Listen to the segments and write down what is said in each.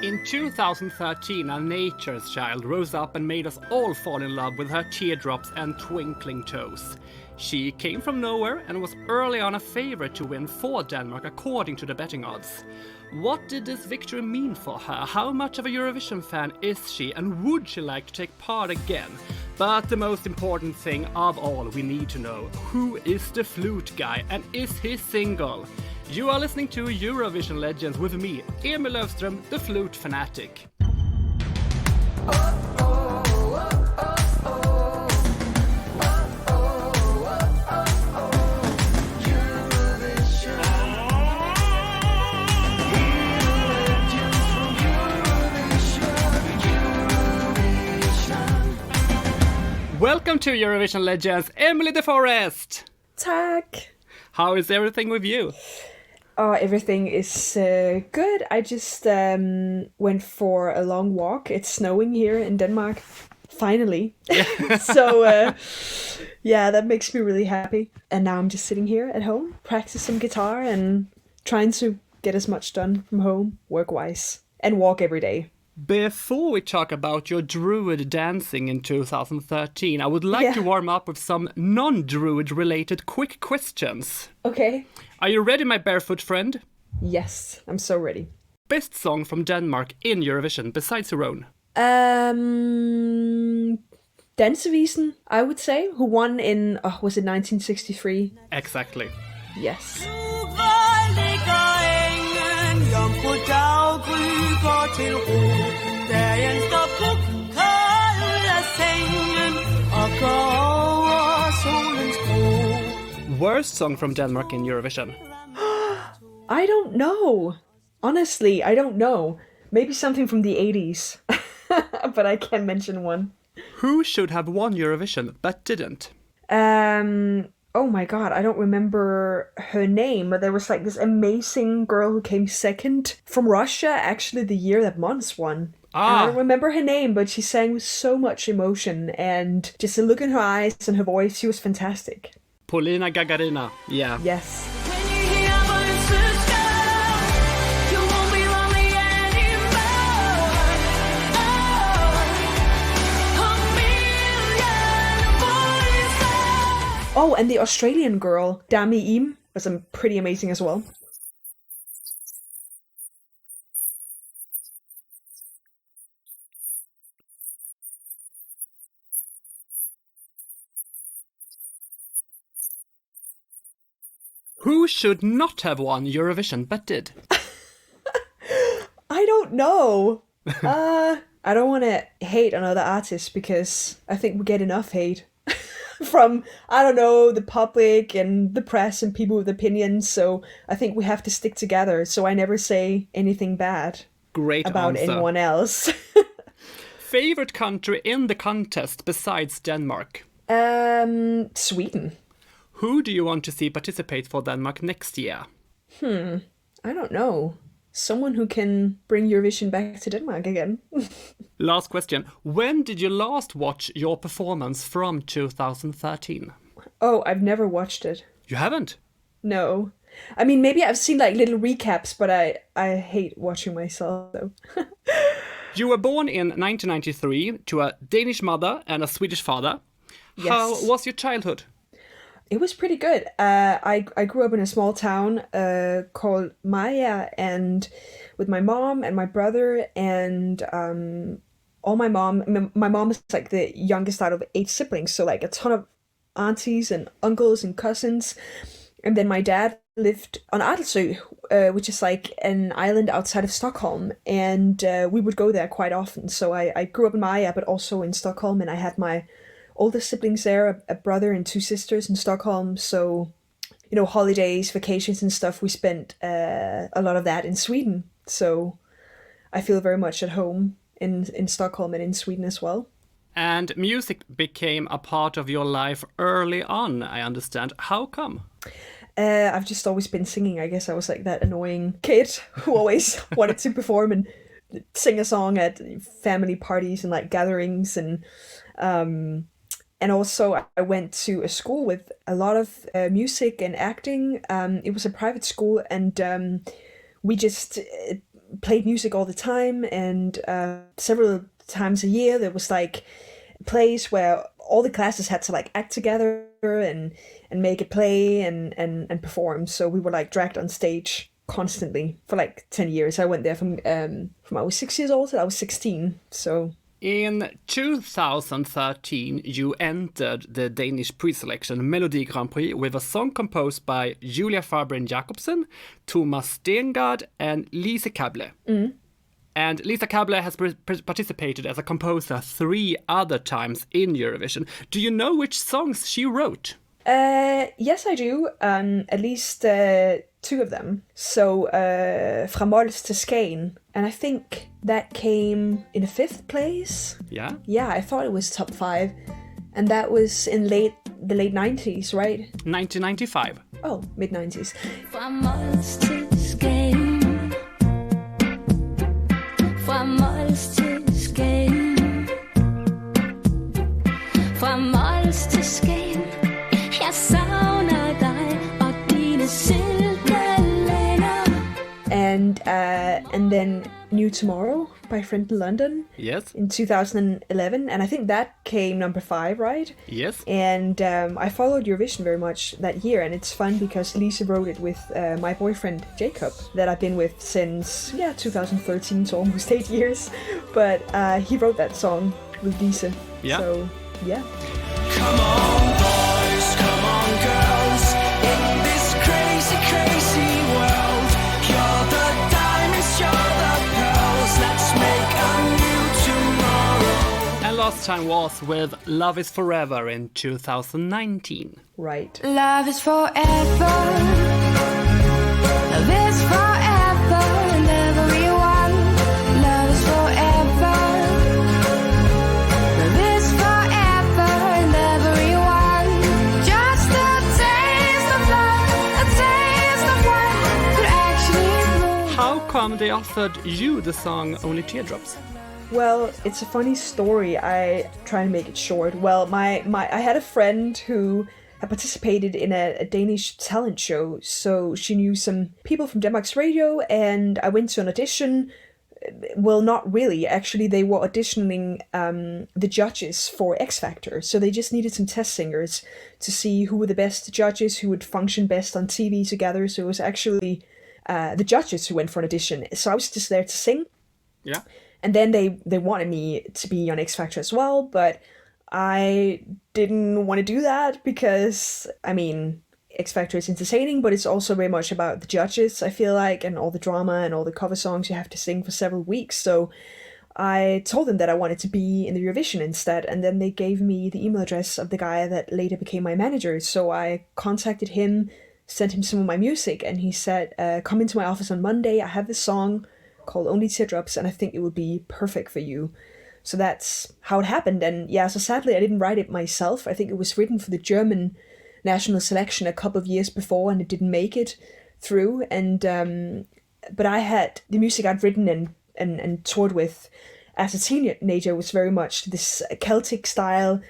In 2013, a nature's child rose up and made us all fall in love with her teardrops and twinkling toes. She came from nowhere and was early on a favorite to win for Denmark according to the betting odds. What did this victory mean for her? How much of a Eurovision fan is she, and would she like to take part again? But the most important thing of all we need to know, who is the flute guy and is he single? You are listening to Eurovision Legends with me, Emil Löfström, the flute fanatic. Welcome to Eurovision Legends, Emmelie de Forest! Tack! How is everything with you? Oh, everything is good. I just went for a long walk. It's snowing here in Denmark, finally. So, yeah, that makes me really happy. And now I'm just sitting here at home, practicing guitar and trying to get as much done from home, work-wise, and walk every day. Before we talk about your druid dancing in 2013, I would like to warm up with some non-druid related quick questions. Okay. Are you ready, my barefoot friend? Yes, I'm so ready. Best song from Denmark in Eurovision, besides your own? Dansevisen, I would say, who won in, was it 1963? Exactly. Yes. Worst song from Denmark in Eurovision? I don't know. Honestly, I don't know. Maybe something from the 80s. But I can't mention one. Who should have won Eurovision but didn't? Oh my god, I don't remember her name, but there was like this amazing girl who came second from Russia, actually the year that Mons won. I don't remember her name, but she sang with so much emotion, and just the look in her eyes and her voice, she was fantastic. Polina Gagarina, yeah. Yes. Oh, and the Australian girl, demo.Im, was pretty amazing as well. Who should not have won Eurovision but did? I don't know. I don't want to hate on other artists because I think we get enough hate. From, I don't know, the public and the press and people with opinions, so I think we have to stick together, so I never say anything bad about anyone else. Favorite country in the contest besides Denmark? Sweden. Who do you want to see participate for Denmark next year? I don't know. Someone who can bring Eurovision back to Denmark again. Last question. When did you last watch your performance from 2013? Oh, I've never watched it. You haven't? No. I mean, maybe I've seen like little recaps, but I hate watching myself though. You were born in 1993 to a Danish mother and a Swedish father. Yes. How was your childhood? It was pretty good. I grew up in a small town called Malmö, and with my mom and my brother and all my mom is like the youngest out of 8 siblings, so like a ton of aunties and uncles and cousins. And then my dad lived on Adelsö, which is like an island outside of Stockholm, and we would go there quite often. So I grew up in Malmö, but also in Stockholm, and I had my older siblings there, a brother and 2 sisters in Stockholm. So, you know, holidays, vacations and stuff, we spent a lot of that in Sweden. So I feel very much at home in Stockholm and in Sweden as well. And music became a part of your life early on, I understand. How come? I've just always been singing. I guess I was like that annoying kid who always wanted to perform and sing a song at family parties and like gatherings, and also I went to a school with a lot of music and acting. It was a private school, and we just played music all the time, and several times a year there was like a place where all the classes had to like act together and make a play and perform. So we were like dragged on stage constantly for like 10 years. I went there from I was 6 years old till I was 16. So in 2013, you entered the Danish pre-selection Melodi Grand Prix with a song composed by Julia Farbren Jacobsen, Thomas Stengard, and Lise Kable. And Lise Kable has participated as a composer 3 other times in Eurovision. Do you know which songs she wrote? Yes, I do. At least 2 of them. So, Fra Mols to Skagen. And I think that came in 5th place. Yeah? Yeah, I thought it was top 5. And that was in the late 90s, right? 1995. Oh, mid-90s. Fra Mols til Skagen. Fra Mols til Skagen. Fra Mols til Skagen. Jeg savner dig og dine silkelænder. And then New Tomorrow by Friend in London. Yes. In 2011, and I think that came number 5, right? Yes. And I followed Eurovision very much that year, and it's fun because Lisa wrote it with my boyfriend Jacob, that I've been with since 2013, so almost 8 years. But he wrote that song with Lisa. Yeah. So yeah. Come on, boys, come on, girls, in this crazy, crazy world. You're the diamonds, you're the pearls. Let's make a new tomorrow. And last time was with Love is Forever in 2019. Right. Love is forever. Love is forever and everyone. Love is forever. Love is forever and everyone. Just a taste of love, a taste of what could actually bloom. How come they offered you the song Only Teardrops? Well, it's a funny story. I try to make it short. Well, I had a friend who had participated in a Danish talent show, so she knew some people from Denmark's radio, and I went to an audition. Well, not really. Actually, they were auditioning the judges for X Factor, so they just needed some test singers to see who were the best judges, who would function best on TV together. So it was actually the judges who went for an audition. So I was just there to sing. Yeah. And then they wanted me to be on X Factor as well, but I didn't want to do that because, I mean, X Factor is entertaining, but it's also very much about the judges, I feel like, and all the drama and all the cover songs you have to sing for several weeks. So I told them that I wanted to be in the Eurovision instead, and then they gave me the email address of the guy that later became my manager. So I contacted him, sent him some of my music, and he said, come into my office on Monday. I have this song called Only Teardrops, and I think it would be perfect for you. So that's how it happened. And yeah, so sadly I didn't write it myself. I think it was written for the German national selection a couple of years before, and it didn't make it through. And but I had the music I'd written and toured with as a teenager was very much this Celtic style.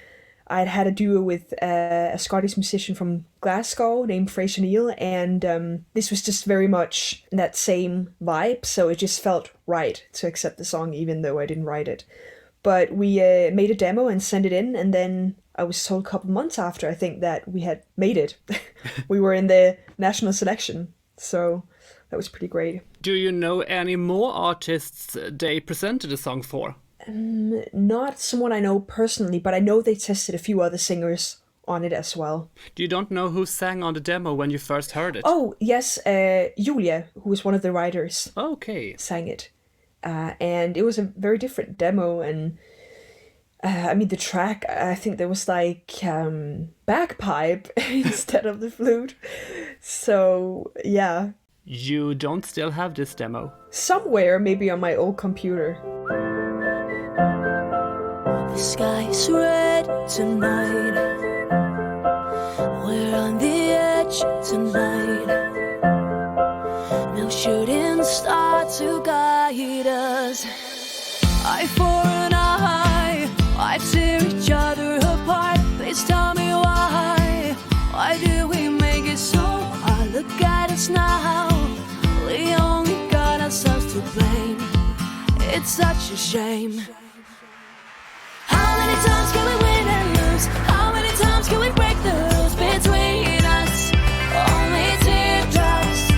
I'd had a duo with a Scottish musician from Glasgow named Fraser Neal, and this was just very much that same vibe, so it just felt right to accept the song even though I didn't write it. But we made a demo and sent it in, and then I was told a couple months after, I think, that we had made it. We were in the national selection, so that was pretty great. Do you know any more artists they presented the song for? Not someone I know personally, but I know they tested a few other singers on it as well. You don't know who sang on the demo when you first heard it? Oh, yes, Julia, who was one of the writers, Okay. sang it. And it was a very different demo, and I mean, the track, I think there was like bagpipe instead of the flute. So, yeah. You don't still have this demo? Somewhere, maybe on my old computer. The sky's red tonight. We're on the edge tonight. No shooting star to guide us. Eye for an eye, I tear each other apart. Please tell me why. Why do we make it so hard? Look at us now. We only got ourselves to to blame. It's such a shame. How many times can we win and lose? How many times can we break the rules between us? Only teardrops.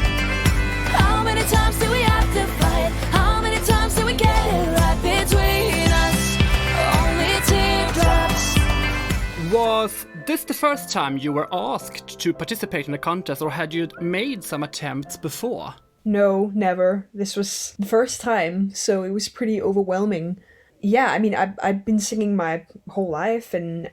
How many times do we have to fight? How many times do we get it right between us? Only teardrops. Was this the first time you were asked to participate in a contest, or had you made some attempts before? No, never. This was the first time, so it was pretty overwhelming. Yeah, I mean, I've been singing my whole life and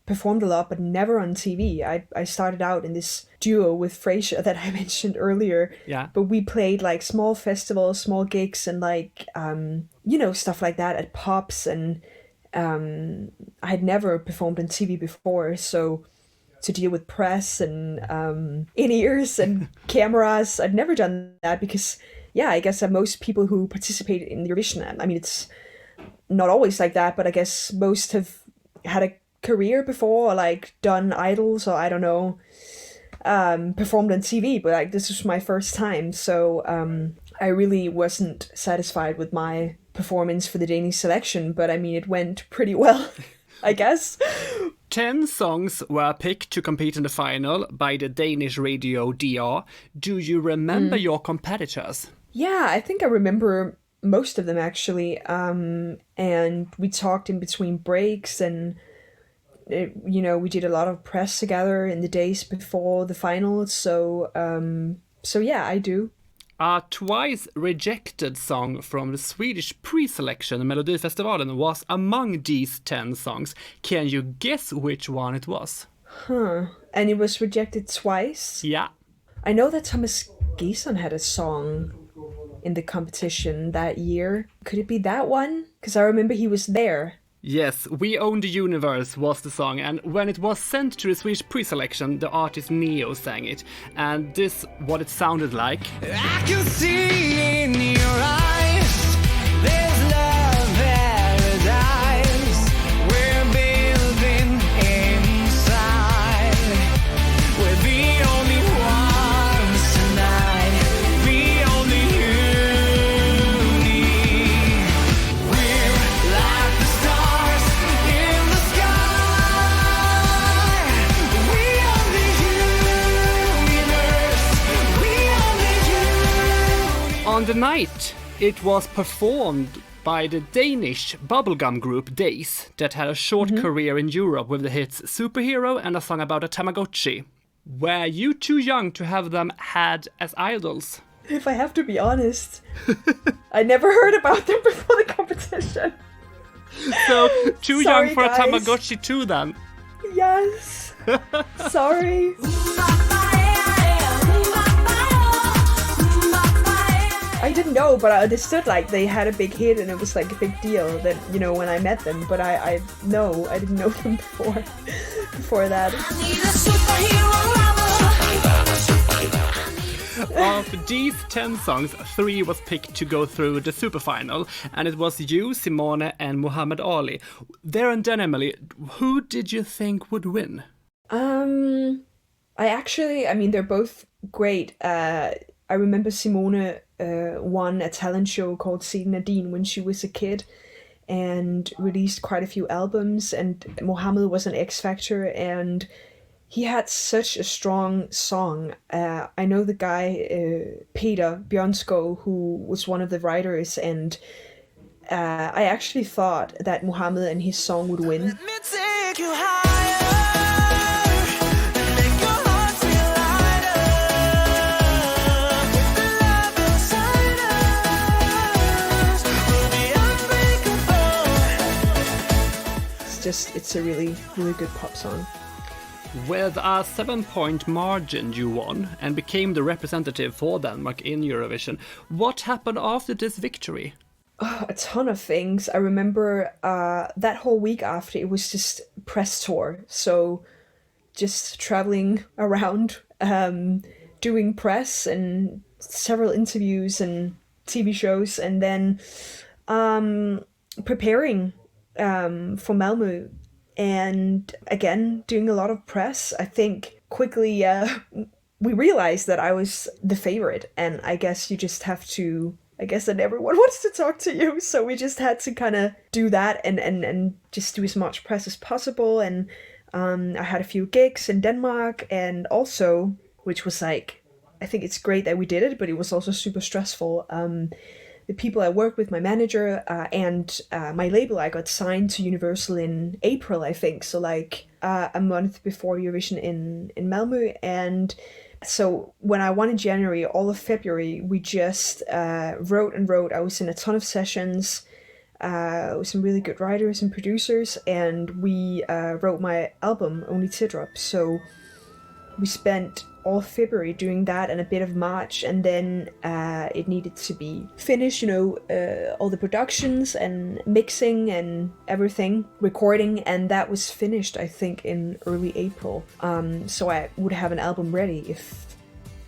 performed a lot, but never on TV. I started out in this duo with Frasier that I mentioned earlier. Yeah. But we played like small festivals, small gigs, and like, stuff like that at pubs. And I had never performed on TV before, so to deal with press and in-ears and cameras, I'd never done that because, yeah, I guess most people who participate in Eurovision, I mean, it's not always like that, but I guess most have had a career before, or like done idols, or I don't know, performed on TV, but like this was my first time, so I really wasn't satisfied with my performance for the Danish selection, but I mean, it went pretty well, I guess. 10 songs were picked to compete in the final by the Danish radio DR. Do you remember your competitors? Yeah, I think I remember most of them actually. And we talked in between breaks, and we did a lot of press together in the days before the finals. So yeah, I do. A twice rejected song from the Swedish pre-selection Melodifestivalen was among these 10 songs. Can you guess which one it was? And it was rejected twice? Yeah. I know that Thomas Gesson had a song in the competition that year. Could it be that one? Because I remember he was there. Yes, We Own the Universe was the song, and when it was sent to the Swedish pre-selection, the artist Neo sang it, and this what it sounded like. I can see in your eyes, there's love paradise. We're building inside. We're the only ones tonight. The only uni. We're like the stars in the sky. We own the universe. We own the universe. On the night, it was performed by the Danish bubblegum group Days that had a short career in Europe with the hits Superhero and a song about a Tamagotchi. Were you too young to have them had as idols? If I have to be honest, I never heard about them before the competition. So, too Sorry, young for guys. a Tamagotchi too then? Yes. Sorry. I didn't know, but I understood like they had a big hit and it was like a big deal that, when I met them, but I didn't know them before that. Of these 10 songs, 3 was picked to go through the super final, and it was you, Simone, and Muhammad Ali. There and then, Emily, who did you think would win? They're both great. I remember Simone won a talent show called See Nadine when she was a kid and released quite a few albums, and Mohammed was an X Factor, and he had such a strong song. I know the guy, Peter Bjørnskov, who was one of the writers, and I actually thought that Mohammed and his song would win. Let me take you higher and make your heart feel lighter. With the love inside us, we'll be unbreakable. It's a really, really good pop song. With a 7-point margin, you won and became the representative for Denmark in Eurovision. What happened after this victory? A ton of things. I remember that whole week after, it was just press tour. So just traveling around, doing press and several interviews and TV shows, and then preparing for Malmö. And again, doing a lot of press. I think quickly we realized that I was the favorite, and I guess you just have to I guess that everyone wants to talk to you. So we just had to kind of do that and just do as much press as possible. And I had a few gigs in Denmark, and also, which was like, I think it's great that we did it, but it was also super stressful. The people I work with, my manager and my label, I got signed to Universal in April, I think. So like a month before Eurovision in Malmö. And so when I won in January, all of February, we just wrote and wrote. I was in a ton of sessions with some really good writers and producers, and we wrote my album, Only Teardrops. So we spent all February doing that and a bit of March, and then it needed to be finished, all the productions and mixing and everything, recording, and that was finished, I think, in early April. So I would have an album ready if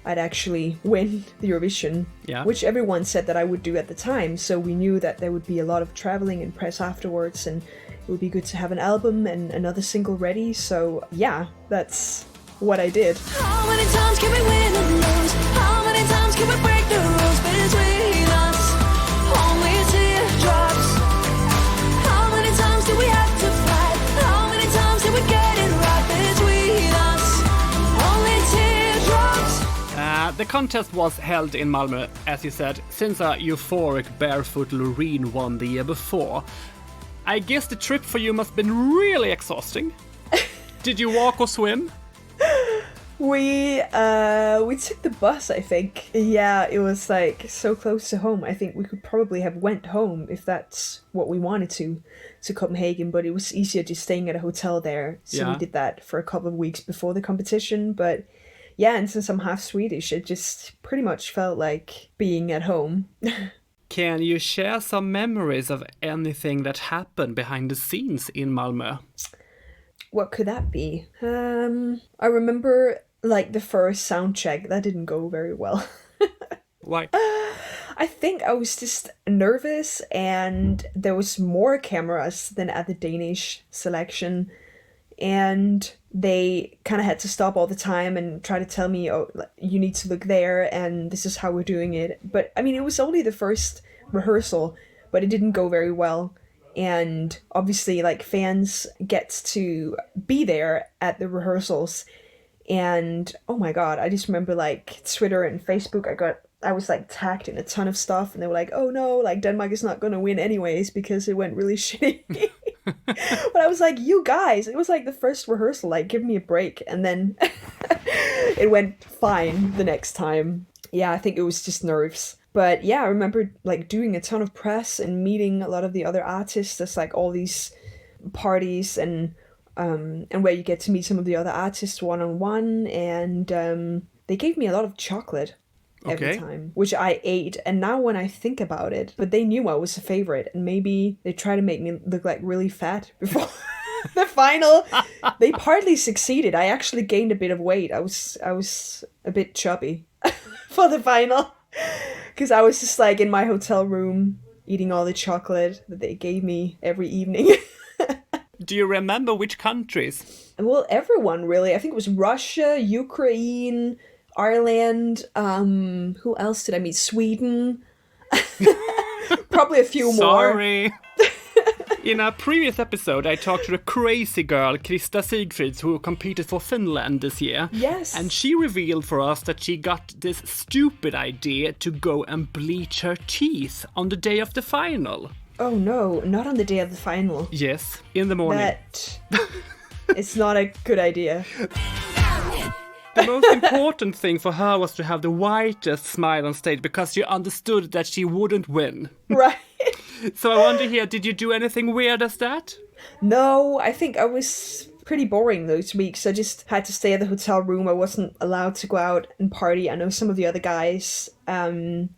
I'd actually win the Eurovision, which everyone said that I would do at the time. So we knew that there would be a lot of traveling and press afterwards, and it would be good to have an album and another single ready. So yeah, that's what I did. How many times can we win and lose? How many times can we break the rules between us? Only teardrops. How many times do we have to fight? How many times did we get it right between us? Only teardrops. The contest was held in Malmö, as you said, since a euphoric barefoot Loreen won the year before. I guess the trip for you must have been really exhausting. Did you walk or swim? We took the bus, I think. Yeah, it was like so close to home. I think we could probably have went home if that's what we wanted to Copenhagen, but it was easier just staying at a hotel there. So we did that for a couple of weeks before the competition. But yeah, and since I'm half Swedish, it just pretty much felt like being at home. Can you share some memories of anything that happened behind the scenes in Malmö? What could that be? I remember like the first sound check, that didn't go very well. Why? I think I was just nervous, and there was more cameras than at the Danish selection, and they kind of had to stop all the time and try to tell me, oh, you need to look there and this is how we're doing it. But I mean, it was only the first rehearsal, but it didn't go very well. And obviously, like, fans gets to be there at the rehearsals. And oh my god, I just remember like Twitter and Facebook, I was like tagged in a ton of stuff, and they were like, oh no, like Denmark is not gonna win anyways because it went really shitty. But I was like, you guys, it was like the first rehearsal, like give me a break. And then it went fine the next time. Yeah, I think it was just nerves. But yeah, I remember like doing a ton of press and meeting a lot of the other artists. There's like all these parties and where you get to meet some of the other artists one-on-one, and they gave me a lot of chocolate every time, which I ate. And now when I think about it, but they knew I was a favorite, and maybe they tried to make me look like really fat before the final. They partly succeeded. I actually gained a bit of weight. I was a bit chubby for the final, because I was just like in my hotel room eating all the chocolate that they gave me every evening. Do you remember which countries? Well, everyone really. I think it was Russia, Ukraine, Ireland. Who else did I meet? Sweden. Probably a few more. Sorry. In a previous episode, I talked to the crazy girl, Krista Sigfrids, who competed for Finland this year. Yes. And she revealed for us that she got this stupid idea to go and bleach her teeth on the day of the final. Oh no, not on the day of the final. Yes, in the morning. It's not a good idea. The most important thing for her was to have the whitest smile on stage, because she understood that she wouldn't win. Right. So I wonder here, did you do anything weird as that? No, I think I was pretty boring those weeks. I just had to stay at the hotel room. I wasn't allowed to go out and party. I know some of the other guys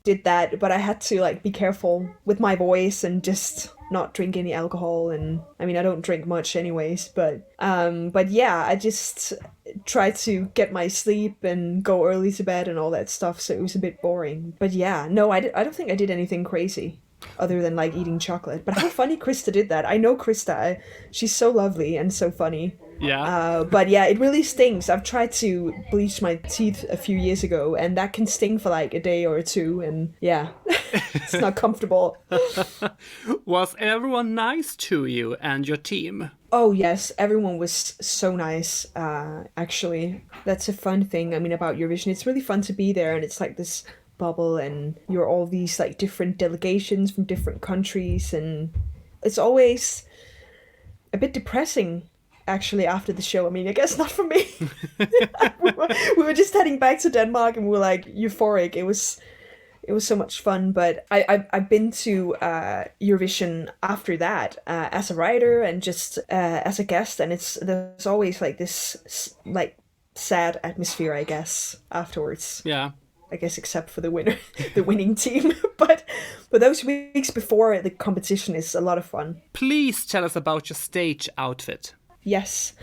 did that, but I had to like be careful with my voice and just not drink any alcohol. And I mean, I don't drink much anyways, but yeah, I just tried to get my sleep and go early to bed and all that stuff. So it was a bit boring. But yeah, no, I don't think I did anything crazy other than like eating chocolate. But how funny Krista did that. I know Krista. She's so lovely and so funny. Yeah. But yeah, it really stings. I've tried to bleach my teeth a few years ago, and that can sting for like a day or two, and yeah, it's not comfortable. Was everyone nice to you and your team? Oh yes, everyone was so nice. Actually, that's a fun thing. I mean, about Eurovision, it's really fun to be there, and it's like this bubble, and you're all these like different delegations from different countries, and it's always a bit depressing actually after the show. I mean, I guess not for me. we were just heading back to Denmark, and we were like euphoric. It was so much fun. But I've been to Eurovision after that as a writer and just as a guest, and there's always like this like sad atmosphere, I guess, afterwards. Yeah. I guess except for the winner, the winning team. But those weeks before the competition is a lot of fun. Please tell us about your stage outfit. Yes.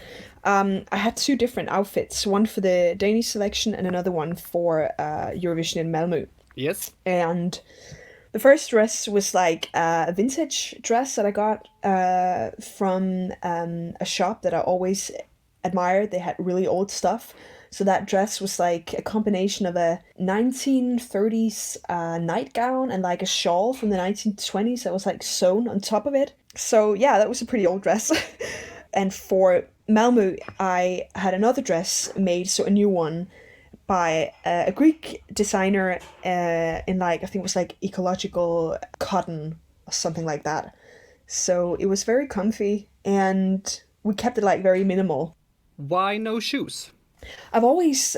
I had two different outfits, one for the Danish selection and another one for Eurovision in Malmö. Yes. And the first dress was like a vintage dress that I got from a shop that I always admired. They had really old stuff. So that dress was like a combination of a 1930s nightgown and like a shawl from the 1920s that was like sewn on top of it. So yeah, that was a pretty old dress. And for Malmö, I had another dress made, so a new one, by a Greek designer in like, I think it was like ecological cotton or something like that. So it was very comfy, and we kept it like very minimal. Why no shoes? I've always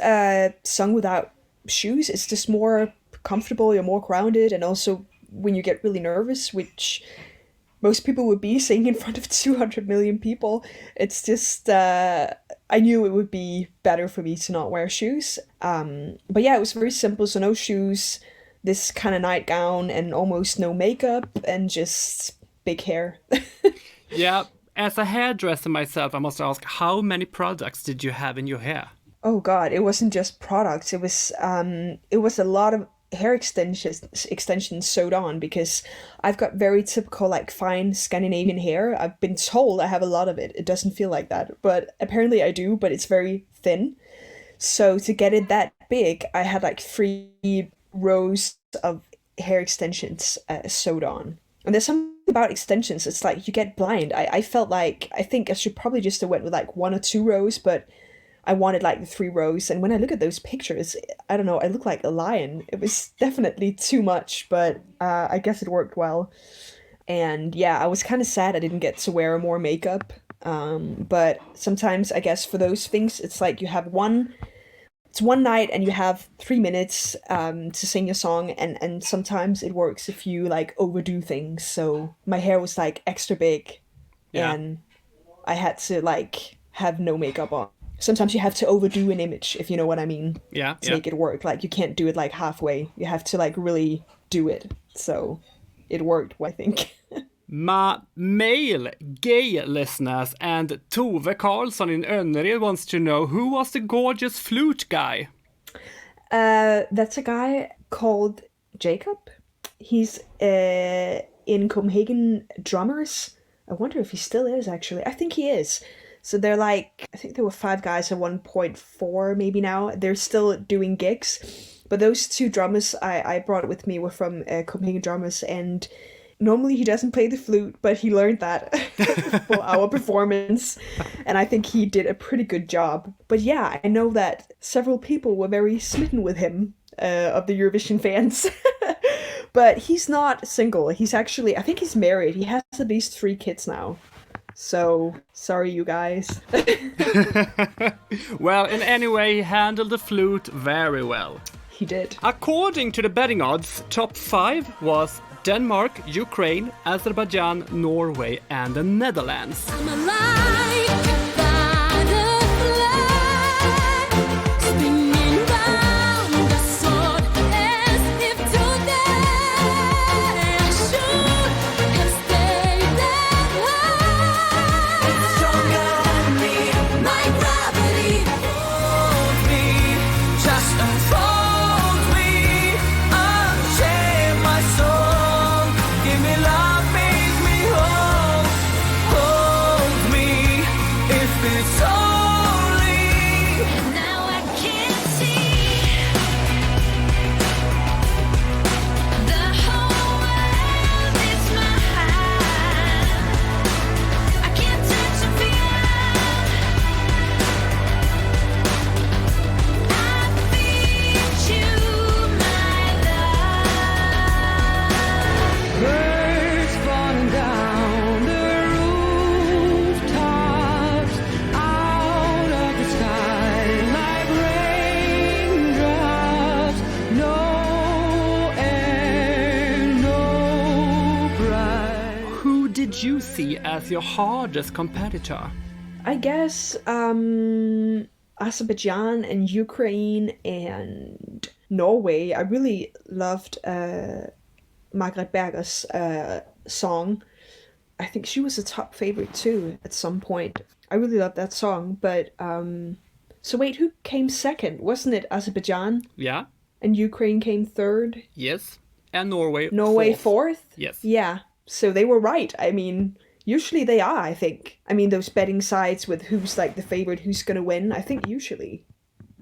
sung without shoes. It's just more comfortable, you're more grounded, and also when you get really nervous, which most people would be singing in front of 200 million people, it's just, I knew it would be better for me to not wear shoes. But yeah, it was very simple, so no shoes, this kind of nightgown, and almost no makeup, and just big hair. Yeah. As a hairdresser myself, I must ask, how many products did you have in your hair? Oh God, it wasn't just products. It was a lot of hair extensions sewed on, because I've got very typical like fine Scandinavian hair. I've been told I have a lot of it. It doesn't feel like that, but apparently I do, but it's very thin. So to get it that big, I had like 3 rows of hair extensions sewed on. And there's something about extensions, it's like you get blind. I felt like, I think I should probably just have went with like 1 or 2 rows, but I wanted like the 3 rows. And when I look at those pictures, I don't know, I look like a lion. It was definitely too much, but I guess it worked well. And yeah, I was kind of sad I didn't get to wear more makeup. But sometimes I guess for those things, it's like you have it's one night and you have 3 minutes to sing your song, and sometimes it works if you like overdo things. So my hair was like extra big, and I had to like have no makeup on. Sometimes you have to overdo an image, if you know what I mean. Yeah. To make it work. Like you can't do it like halfway. You have to like really do it. So it worked, I think. My male gay listeners and Tove Karlsson in Önnered wants to know, who was the gorgeous flute guy? That's a guy called Jacob. He's in Copenhagen Drummers. I wonder if he still is, actually. I think he is. So they're like, I think there were 5 guys at 1.4 maybe now. They're still doing gigs. But those 2 drummers I brought with me were from Copenhagen Drummers, and normally he doesn't play the flute, but he learned that for our performance, and I think he did a pretty good job. But yeah, I know that several people were very smitten with him, of the Eurovision fans. But he's not single. He's actually, I think he's married. He has at least 3 kids now. So, sorry you guys. Well, in any way, he handled the flute very well. He did. According to the betting odds, top 5 was Denmark, Ukraine, Azerbaijan, Norway, and the Netherlands. I'm alive by the flag, spinning round the sword as if today I should have stayed that high. It's stronger than me. My gravity Hold me, just unfold me, unchain my soul. Give me love, make me whole. Hold me, did you see as your hardest competitor? I guess Azerbaijan and Ukraine and Norway. I really loved Margaret Berger's song. I think she was a top favorite too at some point. I really loved that song, but so wait, who came second? Wasn't it Azerbaijan? Yeah. And Ukraine came third? Yes. And Norway fourth? Yes. Yeah. So they were right. I mean, usually they are, I think. I mean, those betting sides with who's like the favorite, who's going to win, I think usually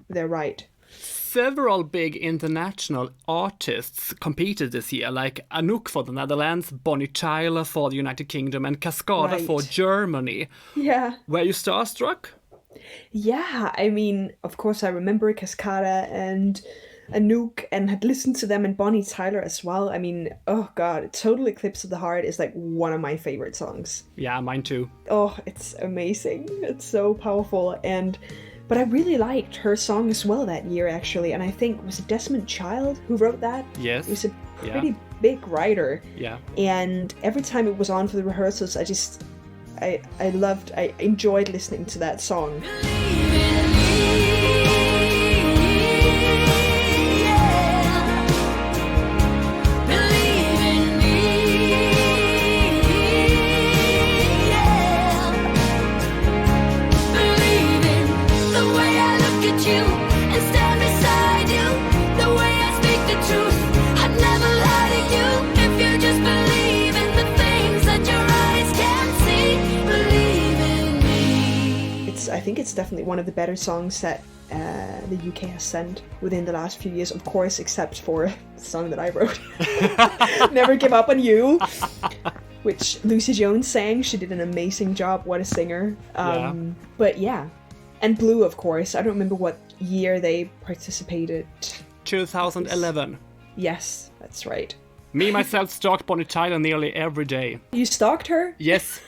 they're right. Several big international artists competed this year, like Anouk for the Netherlands, Bonnie Tyler for the United Kingdom, and Cascada Right. for Germany. Yeah. Were you starstruck? Yeah, I mean, of course I remember Cascada and Anouk and had listened to them and Bonnie Tyler as well. I mean, oh god, Total Eclipse of the Heart is like one of my favorite songs. Yeah, mine too. Oh, it's amazing. It's so powerful. But I really liked her song as well that year, actually. And I think, was it Desmond Child who wrote that? Yes. He was a pretty big writer. Yeah. And every time it was on for the rehearsals, I enjoyed listening to that song. I think it's definitely one of the better songs that the UK has sent within the last few years, of course, except for the song that I wrote, Never Give Up on You, which Lucy Jones sang. She did an amazing job. What a singer. But yeah. And Blue, of course. I don't remember what year they participated. 2011. Yes, that's right. Me, myself, stalked Bonnie Tyler nearly every day. You stalked her? Yes.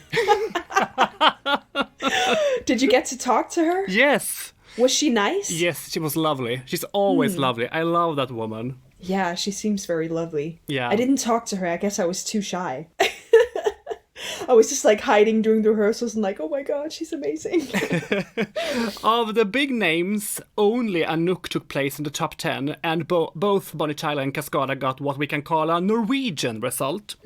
Did you get to talk to her? Yes. Was she nice? Yes, she was lovely. She's always lovely. I love that woman. Yeah, she seems very lovely. Yeah. I didn't talk to her. I guess I was too shy. I was just like hiding during the rehearsals and like, oh my god, she's amazing. Of the big names, only Anouk took place in the top 10, and both Bonnie Tyler and Cascada got what we can call a Norwegian result.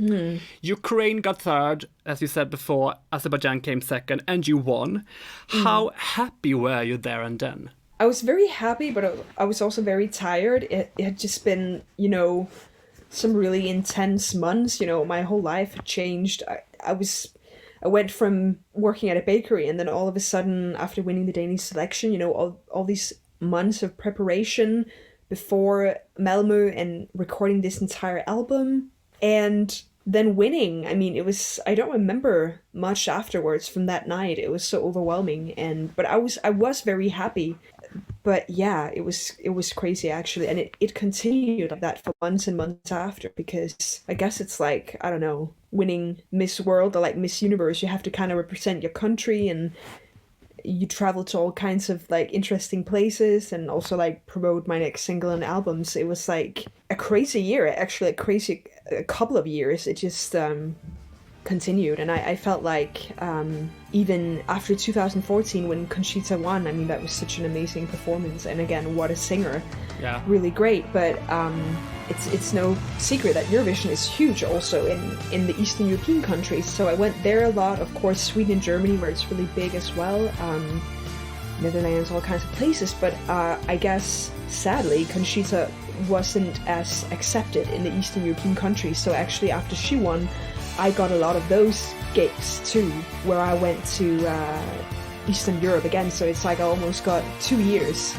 Ukraine got third, as you said before, Azerbaijan came second, and you won. How happy were you there and then? I was very happy, but I was also very tired. It had just been, some really intense months. My whole life had changed. I went from working at a bakery, and then all of a sudden, after winning the Danish selection, all these months of preparation before Malmö and recording this entire album, and then winning. I mean, I don't remember much afterwards from that night. It was so overwhelming, but I was very happy. But yeah, it was crazy actually, and it continued like that for months and months after, because I guess it's like, I don't know, winning Miss World or like Miss Universe, you have to kind of represent your country, and you travel to all kinds of like interesting places, and also like promote my next single and albums. It was like a crazy year, actually, a couple of years. It just continued, and I felt like even after 2014 when Conchita won, I mean, that was such an amazing performance, and again, what a singer. Yeah, really great. But it's no secret that Eurovision is huge also in the Eastern European countries, so I went there a lot. Of course, Sweden and Germany, where it's really big as well, Netherlands, all kinds of places. But I guess sadly Conchita wasn't as accepted in the Eastern European countries, so actually after she won, I got a lot of those gigs too, where I went to Eastern Europe again. So it's like I almost got 2 years,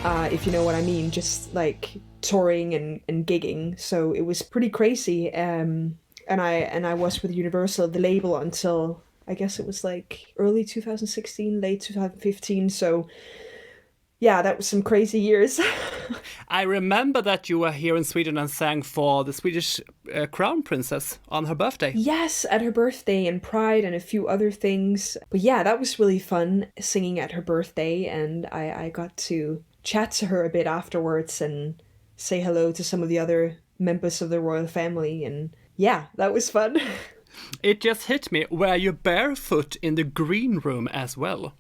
if you know what I mean, just like touring and gigging. So it was pretty crazy. And I was with Universal, the label, until I guess it was like early 2016, late 2015. So yeah, that was some crazy years. I remember that you were here in Sweden and sang for the Swedish crown princess on her birthday. Yes, at her birthday, and Pride and a few other things. But yeah, that was really fun, singing at her birthday, and I got to chat to her a bit afterwards and say hello to some of the other members of the royal family, and yeah, that was fun. It just hit me. Were you barefoot in the green room as well?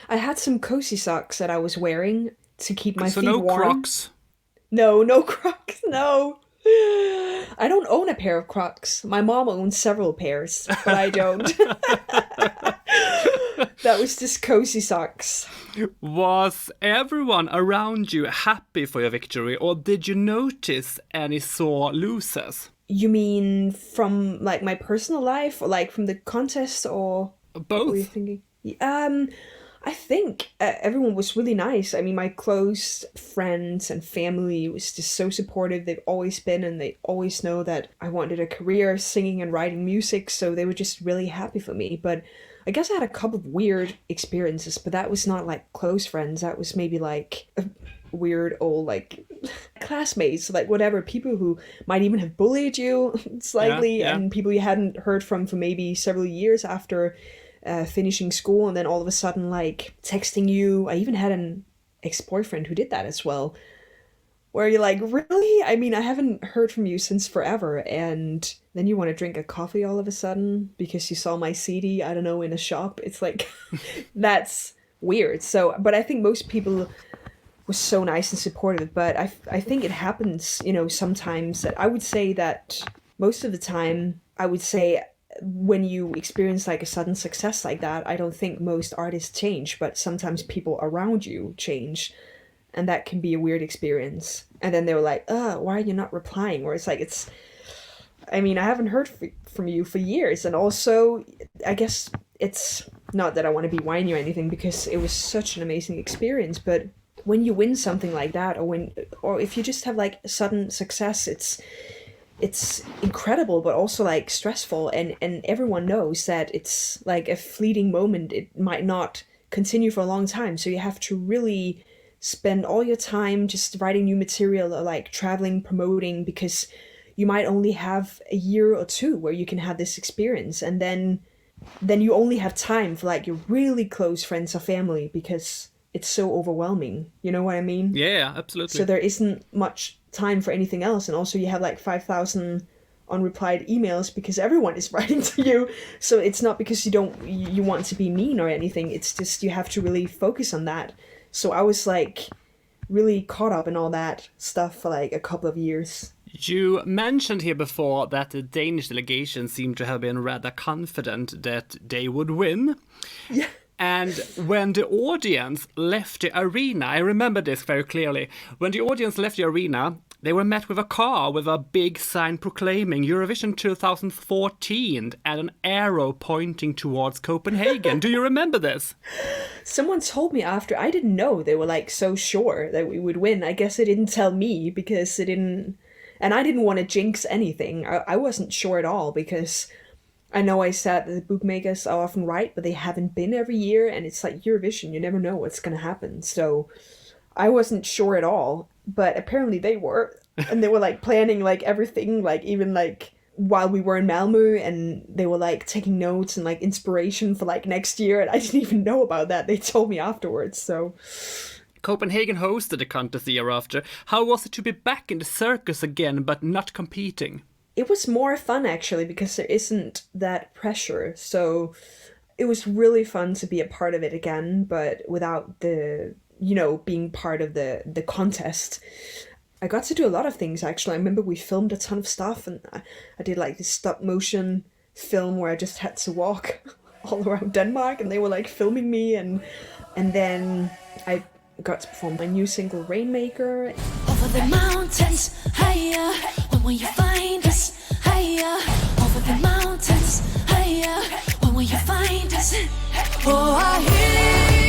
I had some cozy socks that I was wearing to keep my So feet no warm. Crocs? No Crocs, no. I don't own a pair of Crocs. My mom owns several pairs, but I don't. That was just cozy socks. Was everyone around you happy for your victory, or did you notice any sore losers? You mean from like my personal life, or like from the contest, or what were you Both. thinking? I think everyone was really nice. I mean, my close friends and family was just so supportive. They've always been, and they always know that I wanted a career singing and writing music, so they were just really happy for me. But I guess I had a couple of weird experiences, but that was not like close friends. That was maybe like weird old like classmates, like whatever, people who might even have bullied you slightly, Yeah. and people you hadn't heard from for maybe several years after finishing school, and then all of a sudden like texting you. I even had an ex-boyfriend who did that as well, where you're like, really? I mean, I haven't heard from you since forever, and then you want to drink a coffee all of a sudden because you saw my CD, I don't know, in a shop. It's like, that's weird. So, but I think most people were so nice and supportive, but I think it happens, you know, sometimes that I would say that most of the time, I would say when you experience like a sudden success like that, I don't think most artists change, but sometimes people around you change. And that can be a weird experience. And then they were like, why are you not replying? Or it's like, I mean, I haven't heard from you for years. And also, I guess it's not that I want to be whiny or anything, because it was such an amazing experience. But when you win something like that, or if you just have like sudden success, it's incredible, but also like stressful. And everyone knows that it's like a fleeting moment. It might not continue for a long time. So you have to really spend all your time just writing new material, or like traveling, promoting, because you might only have a year or two where you can have this experience, and then you only have time for like your really close friends or family, because it's so overwhelming. You know what I mean? Yeah, absolutely. So there isn't much time for anything else, and also you have like 5,000 unreplied emails because everyone is writing to you. So it's not because you want to be mean or anything. It's just you have to really focus on that. So I was like really caught up in all that stuff for like a couple of years. You mentioned here before that the Danish delegation seemed to have been rather confident that they would win. Yeah. And when the audience left the arena, I remember this very clearly. When the audience left the arena, they were met with a car with a big sign proclaiming Eurovision 2014 and an arrow pointing towards Copenhagen. Do you remember this? Someone told me after. I didn't know they were like so sure that we would win. I guess they didn't tell me because they didn't, and I didn't want to jinx anything. I wasn't sure at all, because I know I said that the bookmakers are often right, but they haven't been every year, and it's like Eurovision, you never know what's going to happen. So I wasn't sure at all, but apparently they were, and they were like planning like everything, like even like while we were in Malmö, and they were like taking notes and like inspiration for like next year, and I didn't even know about that. They told me afterwards. So Copenhagen hosted the contest the year after. How was it to be back in the circus again, but not competing? it was more fun actually, because there isn't that pressure. So it was really fun to be a part of it again, but without the, being part of the contest. I got to do a lot of things actually. I remember we filmed a ton of stuff, and I did like this stop motion film where I just had to walk all around Denmark, and they were like filming me, and then I got to perform my new single Rainmaker. Over the mountains, higher, when will you find us? Higher, over the mountains, higher, when will you find us? Oh, I hear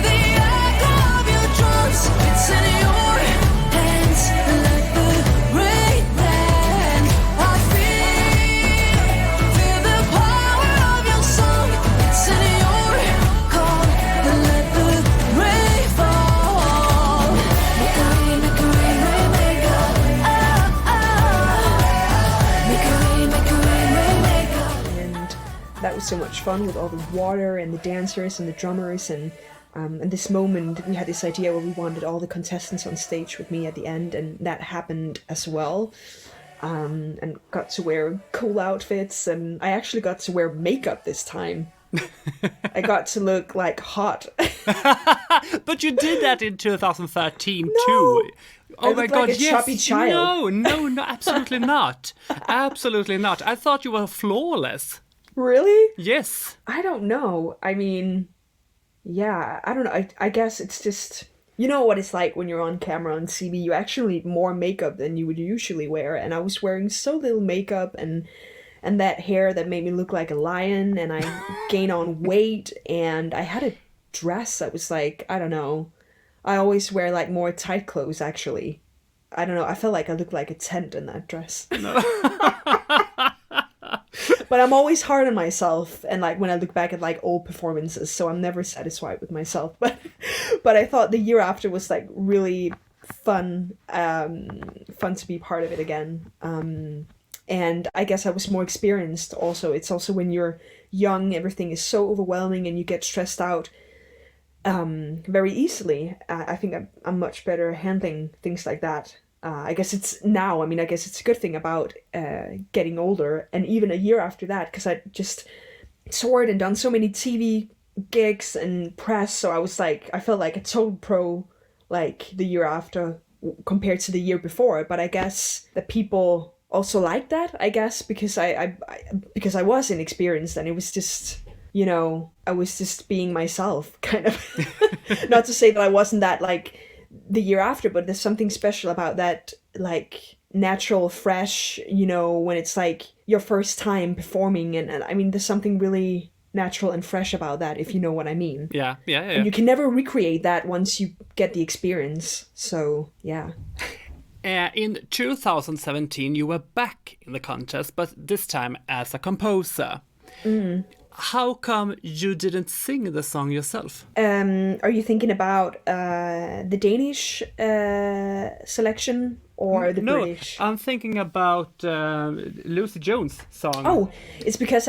the echo of your drums. It's in your hands, like the rain band. I feel the power of your song. It's in your call, let the rain fall. Make a rain, rainmaker. Oh, oh. Make a rain, rainmaker. And that was so much fun with all the water and the dancers and the drummers, and this moment we had this idea where we wanted all the contestants on stage with me at the end, and that happened as well. and got to wear cool outfits, and I actually got to wear makeup this time. I got to look like hot. But you did that in 2013 No, too. Oh I my look god, like a yes. chubby child. No, absolutely not. Absolutely not. I thought you were flawless. Really? Yes. I don't know. I mean, yeah, I don't know. I guess it's just, you know what it's like when you're on camera on TV. You actually need more makeup than you would usually wear. And I was wearing so little makeup and that hair that made me look like a lion. And I gained on weight. And I had a dress that was like, I don't know. I always wear like more tight clothes, actually. I don't know. I felt like I looked like a tent in that dress. No. But I'm always hard on myself, and like when I look back at like old performances, so I'm never satisfied with myself. But I thought the year after was like really fun to be part of it again. And I guess I was more experienced also. It's also when you're young, everything is so overwhelming and you get stressed out very easily. I think I'm much better handling things like that. I guess it's now, I guess it's a good thing about getting older, and even a year after that, because I just toured and done so many TV gigs and press, so I felt like a total pro, like, the year after compared to the year before. But I guess that people also like that, I guess, because I was inexperienced, and it was just, you know, I was just being myself, kind of. Not to say that I wasn't that, like, the year after, but there's something special about that, like, natural, fresh, you know, when it's like your first time performing, and I mean, there's something really natural and fresh about that, if you know what I mean. Yeah. And you can never recreate that once you get the experience, so yeah. In 2017 you were back in the contest, but this time as a composer. How come you didn't sing the song yourself? Are you thinking about the Danish selection or the British? No, I'm thinking about Lucy Jones' song. Oh, it's because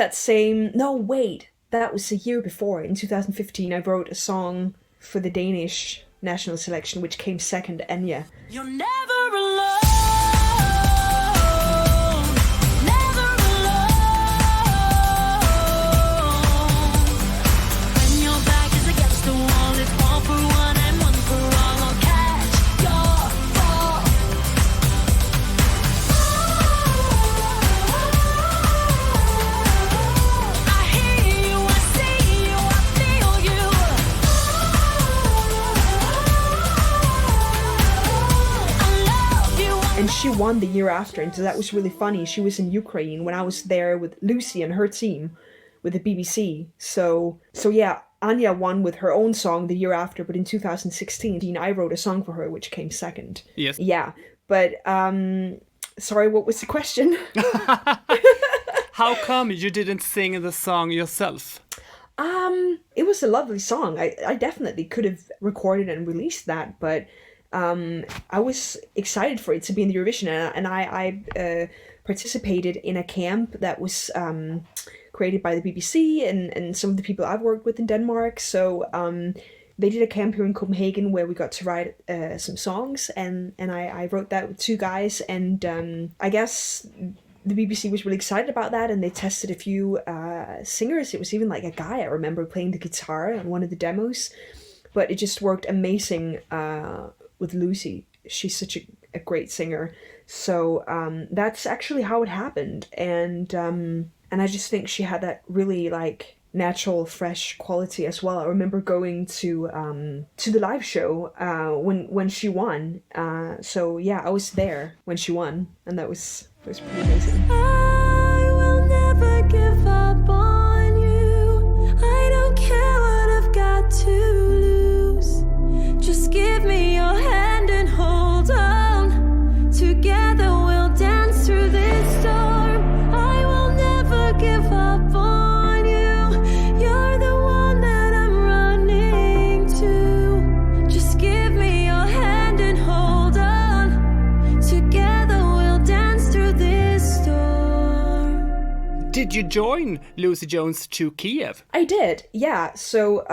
No, wait. That was a year before. In 2015, I wrote a song for the Danish national selection, which came second, Enya. You're never alone. And she won the year after, and so that was really funny. She was in Ukraine when I was there with Lucy and her team with the BBC. So yeah, Anya won with her own song the year after, but in 2016 I wrote a song for her which came second. Yes. Yeah, but sorry, what was the question? How come you didn't sing the song yourself? It was a lovely song. I definitely could have recorded and released that, but I was excited for it to be in the Eurovision, and I participated in a camp that was created by the BBC and some of the people I've worked with in Denmark. So they did a camp here in Copenhagen where we got to write some songs, and I wrote that with two guys, and I guess the BBC was really excited about that, and they tested a few singers. It was even like a guy I remember playing the guitar on one of the demos, but it just worked amazing with Lucy. She's such a great singer. So that's actually how it happened, and I just think she had that really like natural, fresh quality as well. I remember going to the live show when she won. So yeah, I was there when she won, and that was pretty amazing. I will never give up on you. I don't care what I've got to lose. Just give me your hand and hold on. Together we'll dance through this storm. I will never give up on you. You're the one that I'm running to. Just give me your hand and hold on. Together we'll dance through this storm. Did you join Lucy Jones to Kiev? I did, yeah. So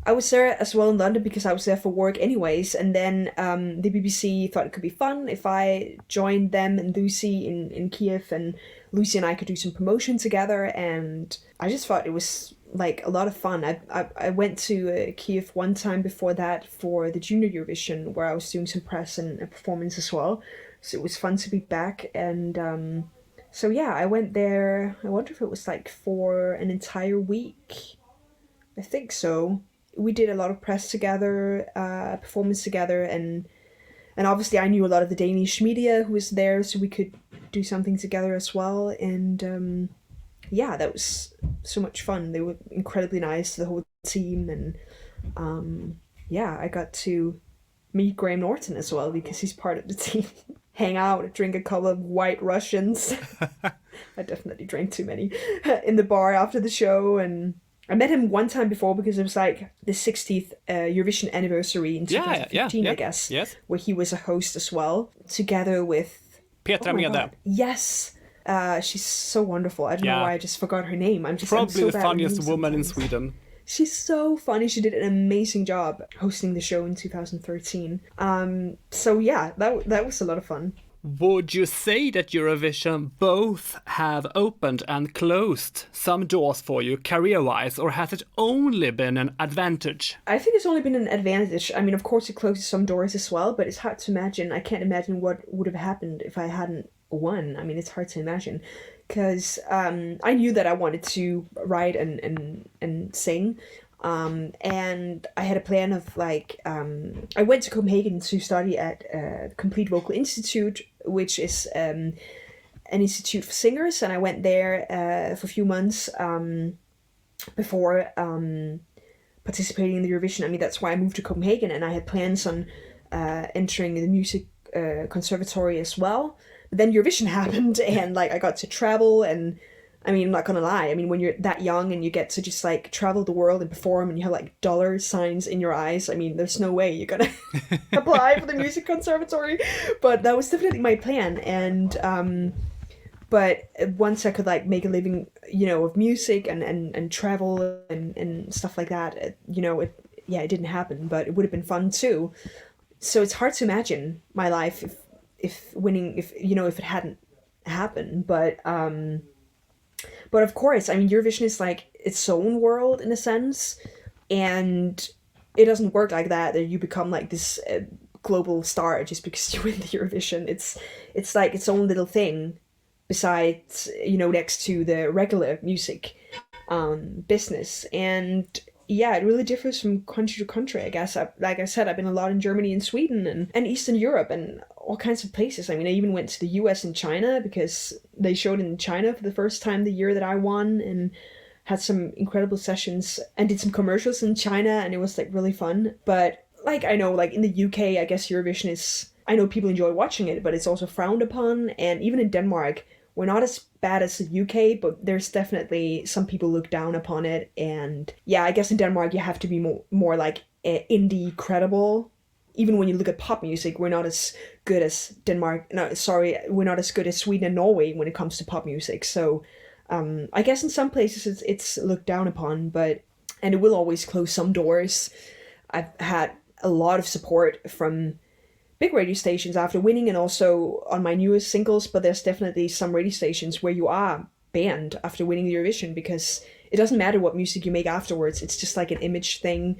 I was there as well in London because I was there for work anyways, and then the BBC thought it could be fun if I joined them and Lucy in Kiev, and Lucy and I could do some promotion together, and I just thought it was like a lot of fun. I went to Kiev one time before that for the Junior Eurovision, where I was doing some press and a performance as well, so it was fun to be back. And so yeah, I went there, I wonder if it was like for an entire week. I think so. We did a lot of press together, performance together, and obviously I knew a lot of the Danish media who was there, so we could do something together as well. And yeah, that was so much fun. They were incredibly nice to the whole team, and yeah, I got to meet Graham Norton as well because he's part of the team. Hang out, drink a couple of White Russians. I definitely drank too many in the bar after the show, and I met him one time before because it was like the 60th Eurovision anniversary in 2015, I guess, where he was a host as well, together with Petra Mede. Yes, she's so wonderful. I don't know why I just forgot her name. I'm probably so the funniest woman in Sweden. She's so funny. She did an amazing job hosting the show in 2013. So yeah, that was a lot of fun. Would you say that Eurovision both have opened and closed some doors for you career-wise, or has it only been an advantage? I think it's only been an advantage. I mean, of course it closes some doors as well, but it's hard to imagine. I can't imagine what would have happened if I hadn't won. I mean, it's hard to imagine. Because I knew that I wanted to write and sing. And I had a plan of like, I went to Copenhagen to study at Complete Vocal Institute, which is an institute for singers. And I went there for a few months before participating in the Eurovision. I mean, that's why I moved to Copenhagen, and I had plans on entering the music conservatory as well. But then Eurovision happened, and like I got to travel, and I mean, I'm not gonna lie. I mean, when you're that young and you get to just like travel the world and perform, and you have like dollar signs in your eyes, I mean, there's no way you're gonna apply for the music conservatory. But that was definitely my plan. And but once I could like make a living, you know, of music and travel and stuff like that, you know, it didn't happen, but it would have been fun too. So it's hard to imagine my life if winning, if it hadn't happened. But of course, I mean, Eurovision is like its own world in a sense, and it doesn't work like that you become like this global star just because you win the Eurovision. It's like its own little thing besides, next to the regular music business. And yeah, it really differs from country to country, I guess. Like I said, I've been a lot in Germany and Sweden and Eastern Europe and all kinds of places. I mean, I even went to the US and China because they showed in China for the first time the year that I won, and had some incredible sessions and did some commercials in China, and it was like really fun. But like, I know, like in the UK, I guess Eurovision is, I know people enjoy watching it, but it's also frowned upon. And even in Denmark, we're not as bad as the UK, but there's definitely some people look down upon it. And yeah, I guess in Denmark you have to be more like indie credible. Even when you look at pop music, we're not as good as Denmark. No, sorry, we're not as good as Sweden and Norway when it comes to pop music. So I guess in some places it's looked down upon, and it will always close some doors. I've had a lot of support from big radio stations after winning, and also on my newest singles, but there's definitely some radio stations where you are banned after winning the Eurovision because it doesn't matter what music you make afterwards. It's just like an image thing.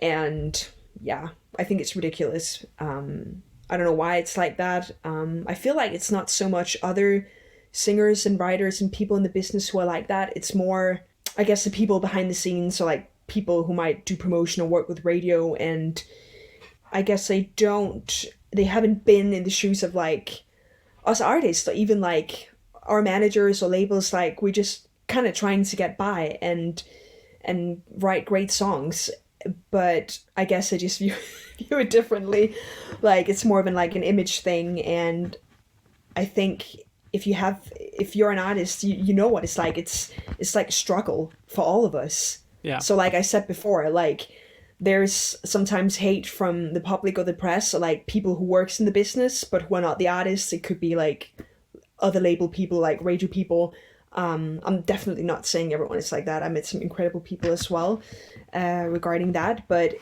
And yeah, I think it's ridiculous. I don't know why it's like that. I feel like it's not so much other singers and writers and people in the business who are like that. It's more, I guess, the people behind the scenes, so like people who might do promotion or work with radio, and I guess they haven't been in the shoes of like us artists, or even like our managers or labels. Like, we're just kind of trying to get by and write great songs, but I guess I just view it differently. Like, it's more of an image thing. And I think if you're an artist, you know what it's like. It's like a struggle for all of us. Yeah. So like I said before, like, there's sometimes hate from the public or the press, or like people who works in the business but who are not the artists. It could be like other label people, like radio people, I'm definitely not saying everyone is like that. I met some incredible people as well regarding that, but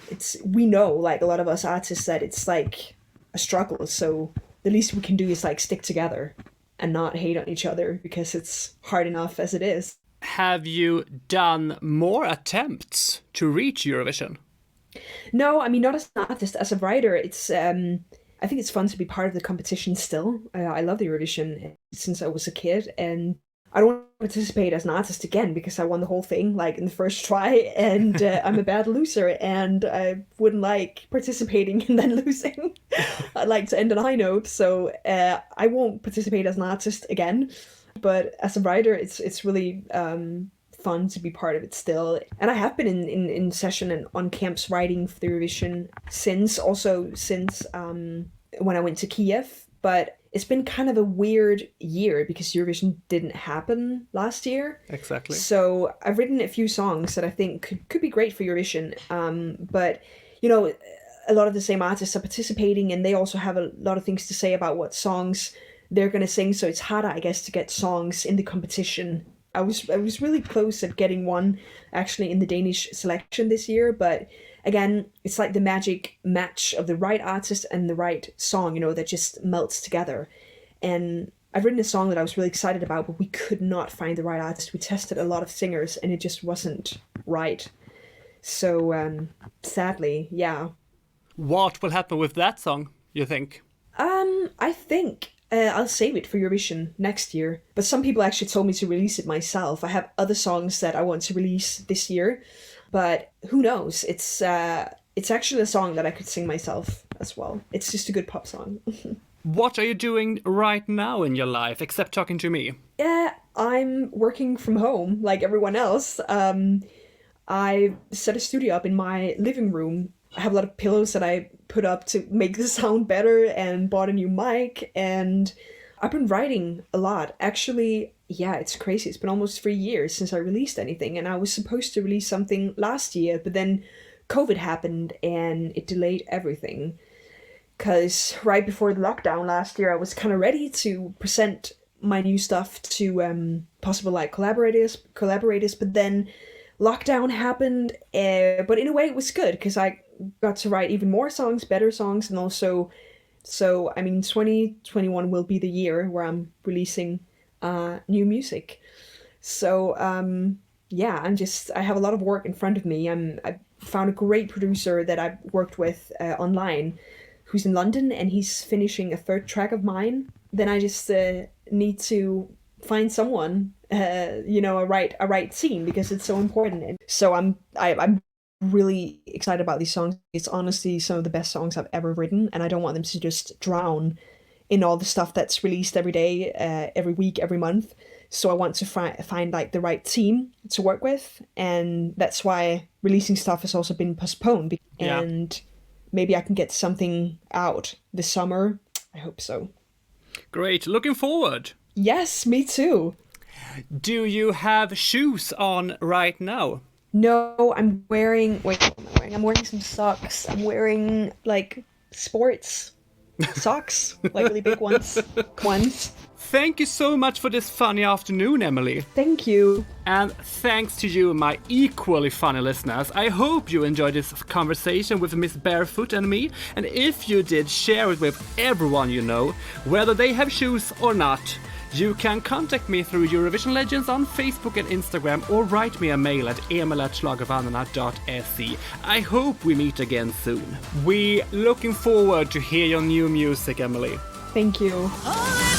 we know, like a lot of us artists, that it's like a struggle. So the least we can do is like stick together and not hate on each other, because it's hard enough as it is. Have you done more attempts to reach Eurovision? No, I mean, not as an artist, as a writer. It's I think it's fun to be part of the competition still. I love the Eurovision since I was a kid, and I don't want to participate as an artist again because I won the whole thing like in the first try, and I'm a bad loser, and I wouldn't like participating and then losing. I'd like to end on a high note, so I won't participate as an artist again. But as a writer, it's really fun to be part of it still. And I have been in session and on camps writing for the Eurovision since when I went to Kiev. But it's been kind of a weird year because Eurovision didn't happen last year. Exactly. So I've written a few songs that I think could be great for Eurovision. But, you know, a lot of the same artists are participating, and they also have a lot of things to say about what songs they're going to sing. So it's harder, I guess, to get songs in the competition. I was really close at getting one actually in the Danish selection this year, but again, it's like the magic match of the right artist and the right song, you know, that just melts together. And I've written a song that I was really excited about, but we could not find the right artist. We tested a lot of singers and it just wasn't right. So sadly, yeah. What will happen with that song, you think? I think I'll save it for Eurovision next year. But some people actually told me to release it myself. I have other songs that I want to release this year, but who knows? It's actually a song that I could sing myself as well. It's just a good pop song. What are you doing right now in your life, except talking to me? Yeah, I'm working from home like everyone else. I set a studio up in my living room. I have a lot of pillows that I put up to make the sound better, and bought a new mic, and I've been writing a lot. Actually, yeah, it's crazy. It's been almost 3 years since I released anything, and I was supposed to release something last year, but then COVID happened and it delayed everything. Because right before the lockdown last year, I was kind of ready to present my new stuff to possible like collaborators, but then lockdown happened. But in a way, it was good because I got to write even more songs, better songs, and also, so I mean, 2021 will be the year where I'm releasing new music. So yeah, I have a lot of work in front of me. I found a great producer that I've worked with online, who's in London, and he's finishing a third track of mine. Then I just need to find someone, a right team, because it's so important. And so I'm really excited about these songs. It's honestly some of the best songs I've ever written, and I don't want them to just drown in all the stuff that's released every day, every week, every month. So I want to find like the right team to work with, and that's why releasing stuff has also been postponed. Yeah. And maybe I can get something out this summer. I hope so. Great. Looking forward. Yes, me too. Do you have shoes on right now? No, I'm wearing... Wait, what am I wearing? I'm wearing some socks. I'm wearing, like, sports socks. Like, really big ones. Thank you so much for this funny afternoon, Emily. Thank you. And thanks to you, my equally funny listeners. I hope you enjoyed this conversation with Miss Barefoot and me. And if you did, share it with everyone you know, whether they have shoes or not. You can contact me through Eurovision Legends on Facebook and Instagram, or write me a mail at emil@schlagervanarna.se. I hope we meet again soon. We looking forward to hear your new music, Emily. Thank you. Oh,